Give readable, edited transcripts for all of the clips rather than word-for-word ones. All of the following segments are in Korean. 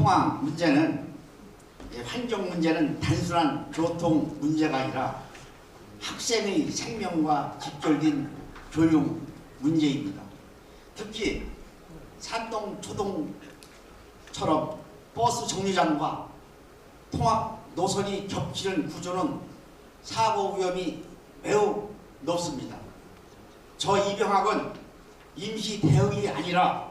통학 문제는 환경 문제는 단순한 교통 문제가 아니라 학생의 생명과 직결된 교육 문제입니다. 특히 산동 초동처럼 버스 정류장과 통학 노선이 겹치는 구조는 사고 위험이 매우 높습니다. 저 이병학은 임시 대응이 아니라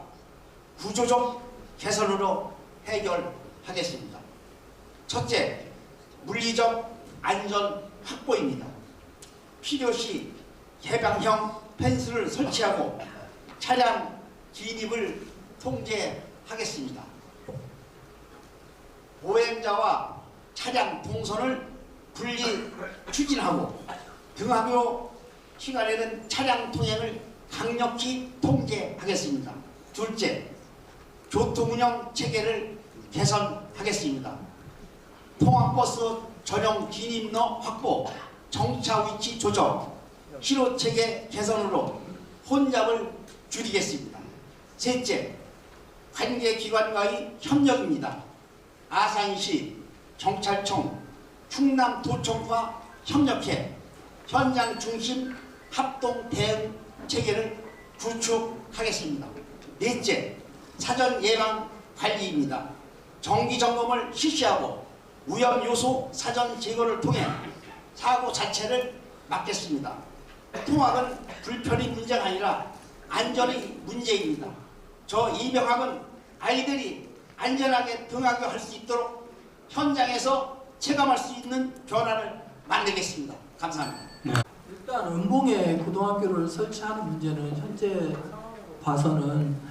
구조적 개선으로 해결하겠습니다. 첫째, 물리적 안전 확보입니다. 필요시 개방형 펜스를 설치하고 차량 진입을 통제하겠습니다. 보행자와 차량 동선을 분리 추진하고 등하교 시간에는 차량 통행을 강력히 통제하겠습니다. 둘째, 교통운영 체계를 개선하겠습니다. 통학버스 전용 진입로 확보, 정차 위치 조정, 신호체계 개선으로 혼잡을 줄이겠습니다. 셋째, 관계기관과의 협력입니다. 아산시 경찰청, 충남도청과 협력해 현장 중심 합동 대응 체계를 구축하겠습니다. 넷째, 사전 예방 관리입니다. 정기 점검을 실시하고 위험 요소 사전 제거를 통해 사고 자체를 막겠습니다. 통학은 불편의 문제가 아니라 안전의 문제입니다. 저 이병학은 아이들이 안전하게 등하교할 수 있도록 현장에서 체감할 수 있는 변화를 만들겠습니다. 감사합니다. 일단 은봉에 고등학교를 설치하는 문제는 현재 봐서는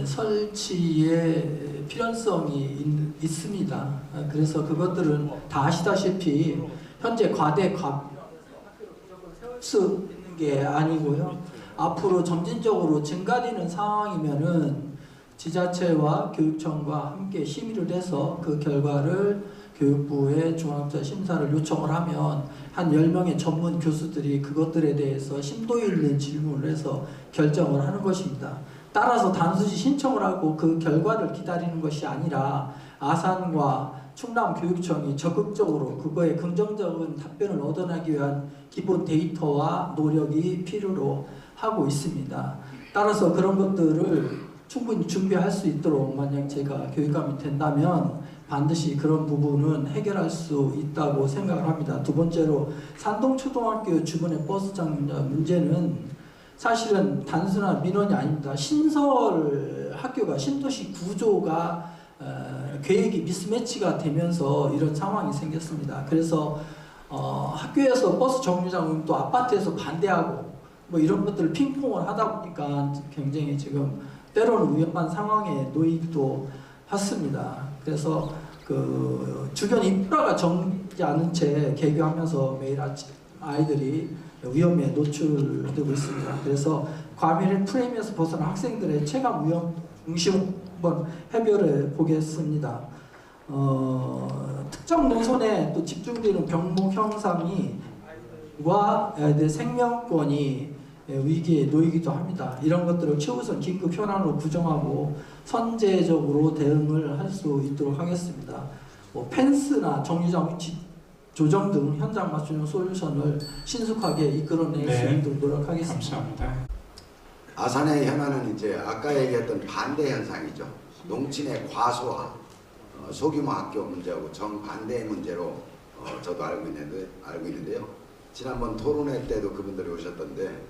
설치의 필연성이 있습니다. 그래서 그것들은 다 아시다시피 현재 과대 세울 수 있는 게 아니고요. 앞으로 점진적으로 증가되는 상황이면은 지자체와 교육청과 함께 심의를 해서 그 결과를 교육부에 중앙자 심사를 요청을 하면 한 10명의 전문 교수들이 그것들에 대해서 심도 있는 질문을 해서 결정을 하는 것입니다. 따라서 단순히 신청을 하고 그 결과를 기다리는 것이 아니라 아산과 충남교육청이 적극적으로 그거에 긍정적인 답변을 얻어내기 위한 기본 데이터와 노력이 필요로 하고 있습니다. 따라서 그런 것들을 충분히 준비할 수 있도록 만약 제가 교육감이 된다면 반드시 그런 부분은 해결할 수 있다고 생각을 합니다. 두 번째로 산동초등학교 주변의 버스 정류장 문제는 사실은 단순한 민원이 아닙니다. 신설 학교가 신도시 구조가 계획이 미스매치가 되면서 이런 상황이 생겼습니다. 그래서 학교에서 버스 정류장은 또 아파트에서 반대하고 뭐 이런 것들을 핑퐁을 하다 보니까 굉장히 지금 때로는 위험한 상황에 놓이기도 했습니다. 그래서 그 주변 인프라가 정지 않은 채 개교하면서 매일 아침 아이들이 위험에 노출되고 있습니다. 그래서 과밀의 프레임에서 벗어난 학생들의 체감 위험 중심을 한번 해결해 보겠습니다. 특정 노선에 또 집중되는 병목 형상이 아이들의 생명권이 위기에 놓이기도 합니다. 이런 것들을 최우선 긴급 현안으로 구정하고 선제적으로 대응을 할 수 있도록 하겠습니다. 펜스나 정류장 위치 조정 등 현장 맞춤형 솔루션을 신속하게 이끌어낼 수 있도록 노력하겠습니다. 감사합니다. 아산의 현안은 이제 아까 얘기했던 반대 현상이죠. 농친의 과소화, 소규모 학교 문제하고 정반대의 문제로 저도 알고 있는데요. 지난번 토론회 때도 그분들이 오셨던데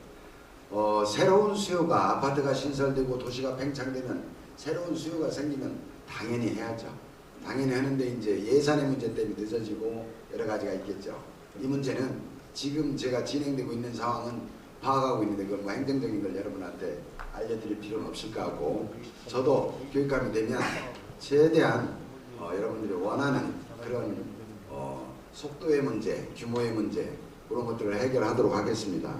새로운 수요가 아파트가 신설되고 도시가 팽창되면 새로운 수요가 생기면 당연히 해야죠. 당연히 하는데 이제 예산의 문제 때문에 늦어지고 여러 가지가 있겠죠. 이 문제는 지금 제가 진행되고 있는 상황은 파악하고 있는데 그건 뭐 행정적인 걸 여러분한테 알려드릴 필요는 없을까 하고 저도 교육감이 되면 최대한 여러분들이 원하는 그런 속도의 문제, 규모의 문제 그런 것들을 해결하도록 하겠습니다.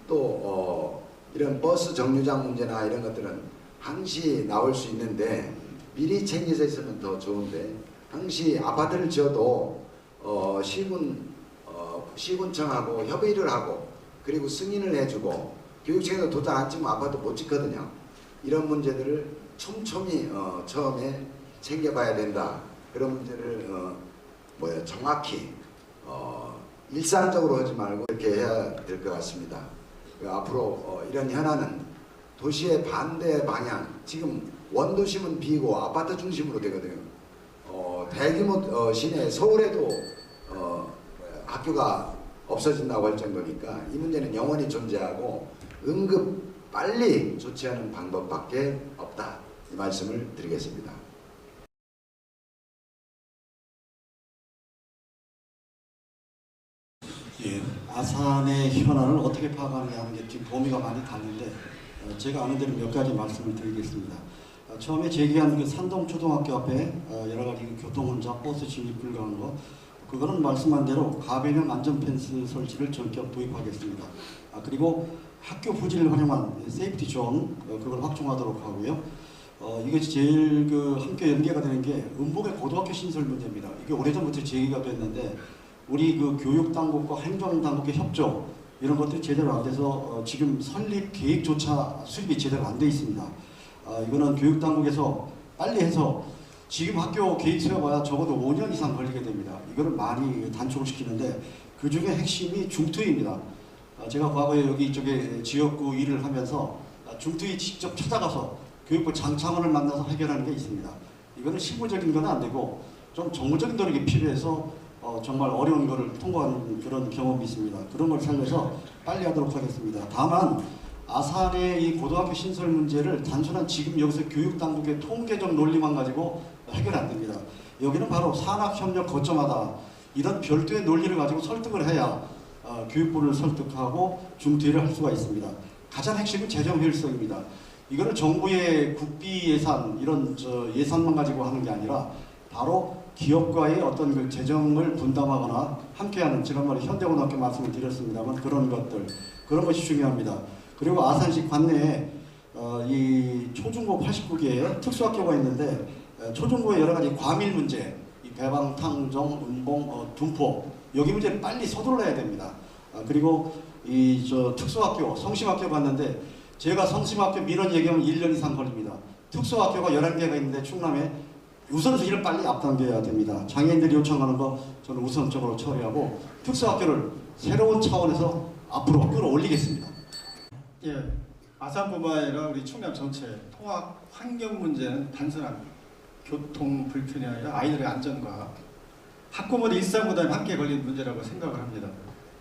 또 이런 버스 정류장 문제나 이런 것들은 항시 나올 수 있는데 미리 챙겨서 있으면 더 좋은데 항시 아파트를 지어도 시군청하고 협의를 하고 그리고 승인을 해주고 교육청에서 도장 안 찍으면 아파트 못 짓거든요. 이런 문제들을 촘촘히 처음에 챙겨봐야 된다. 그런 문제를 정확히 일상적으로 하지 말고 이렇게 해야 될 것 같습니다. 앞으로 이런 현안은 도시의 반대 방향, 지금 원도심은 비고 아파트 중심으로 되거든요. 대규모 시내 서울에도 학교가 없어진다고 할 정도니까 이 문제는 영원히 존재하고 응급 빨리 조치하는 방법밖에 없다. 이 말씀을 드리겠습니다. 예, 아산의 현안을 어떻게 파악하느냐 하는 게 지금 범위가 많이 다른데 제가 아는 대로 몇 가지 말씀을 드리겠습니다. 처음에 제기한 그 산동초등학교 앞에 여러 가지 교통혼자 버스 진입 불가한 거, 그거는 말씀한 대로 가변형 안전펜스 설치를 전격 도입하겠습니다. 그리고 학교 부지를 활용한 세이프티 존 그걸 확충하도록 하고요. 이것이 제일 함께 연계가 되는 게 음복의 고등학교 신설 문제입니다. 이게 오래전부터 제기가 됐는데 우리 교육당국과 행정당국의 협조 이런 것들이 제대로 안 돼서 지금 설립 계획조차 수립이 제대로 안 돼 있습니다. 이거는 교육당국에서 빨리 해서 지금 학교 계획 세워봐야 적어도 5년 이상 걸리게 됩니다. 이거를 많이 단축을 시키는데 그 중에 핵심이 중투입니다. 제가 과거에 여기 이쪽에 지역구 일을 하면서 중투이 직접 찾아가서 교육부 장차관을 만나서 해결하는 게 있습니다. 이거는 실무적인 건 안 되고 좀 정무적인 노력이 필요해서 정말 어려운 거를 통과하는 그런 경험이 있습니다. 그런 걸 살려서 빨리 하도록 하겠습니다. 다만 아산의 이 고등학교 신설 문제를 단순한 지금 여기서 교육당국의 통계적 논리만 가지고 해결 안 됩니다. 여기는 바로 산학협력 거점마다 이런 별도의 논리를 가지고 설득을 해야 교육부를 설득하고 중퇴를 할 수가 있습니다. 가장 핵심은 재정 효율성입니다. 이거는 정부의 국비 예산 이런 예산만 가지고 하는 게 아니라 바로 기업과의 어떤 그 재정을 분담하거나 함께하는, 지난번에 현대고등학교 말씀을 드렸습니다만 그런 것들, 그런 것이 중요합니다. 그리고 아산시 관내에 이 초중고 89개의 특수학교가 있는데 초중고의 여러 가지 과밀 문제, 이 배방, 탕정, 운봉, 둔포 여기 문제를 빨리 서둘러야 됩니다. 그리고 이 특수학교, 성심학교 갔는데 제가 성심학교 민원 얘기하면 1년 이상 걸립니다. 특수학교가 11개가 있는데 충남에 우선순위를 빨리 앞당겨야 됩니다. 장애인들이 요청하는 거 저는 우선적으로 처리하고 특수학교를 새로운 차원에서 앞으로 끌어올리겠습니다. 예, 아산뿐만 아니라 우리 충남 전체 통학 환경 문제는 단순한 교통 불편이 아니라 아이들의 안전과 학부모들의 일상 부담이 함께 걸린 문제라고 생각을 합니다.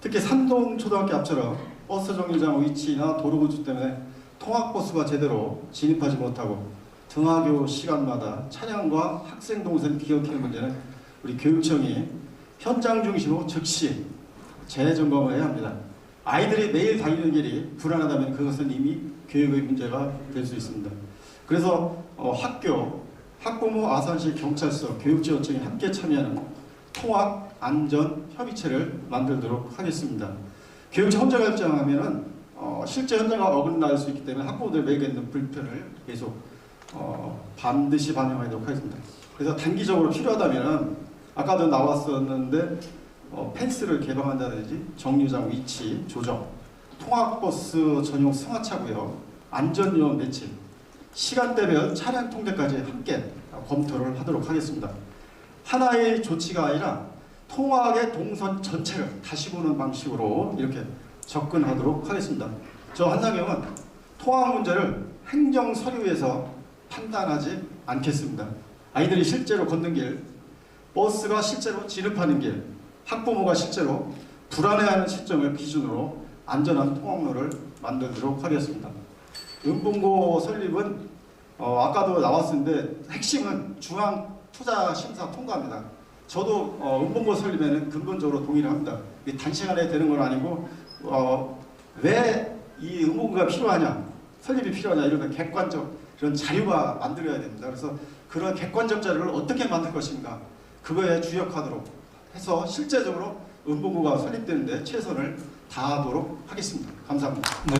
특히 산동초등학교 앞처럼 버스 정류장 위치나 도로 구조 때문에 통학버스가 제대로 진입하지 못하고 등하교 시간마다 차량과 학생 동선 기억하는 문제는 우리 교육청이 현장 중심으로 즉시 재점검을 해야 합니다. 아이들이 매일 다니는 길이 불안하다면 그것은 이미 교육의 문제가 될 수 있습니다. 그래서 학교, 학부모, 아산시 경찰서, 교육지원청이 함께 참여하는 통학 안전 협의체를 만들도록 하겠습니다. 교육청 혼자 결정하면은 실제 현장과 어긋날 수 있기 때문에 학부모들에게 있는 불편을 계속 반드시 반영하도록 하겠습니다. 그래서 단기적으로 필요하다면 아까도 나왔었는데 펜스를 개방한다든지 정류장 위치 조정, 통학버스 전용 승하차 구역, 안전요원 배치, 시간대별 차량 통제까지 함께 검토를 하도록 하겠습니다. 하나의 조치가 아니라 통학의 동선 전체를 다시 보는 방식으로 이렇게 접근하도록 하겠습니다. 저 한상영은 통학 문제를 행정 서류에서 판단하지 않겠습니다. 아이들이 실제로 걷는 길, 버스가 실제로 진입하는 길, 학부모가 실제로 불안해하는 시점을 기준으로 안전한 통학로를 만들도록 하겠습니다. 은봉고 설립은 아까도 나왔는데 핵심은 중앙투자심사 통과입니다. 저도 은봉고 설립에는 근본적으로 동의를 합니다. 단시간에 되는 건 아니고 왜 이 은봉고가 필요하냐, 설립이 필요하냐 이런 객관적 그런 자료가 만들어야 됩니다. 그래서 그런 객관적 자료를 어떻게 만들 것인가 그거에 주력하도록 해서 실제적으로 은봉고가 설립되는데 최선을 다하도록 하겠습니다. 감사합니다.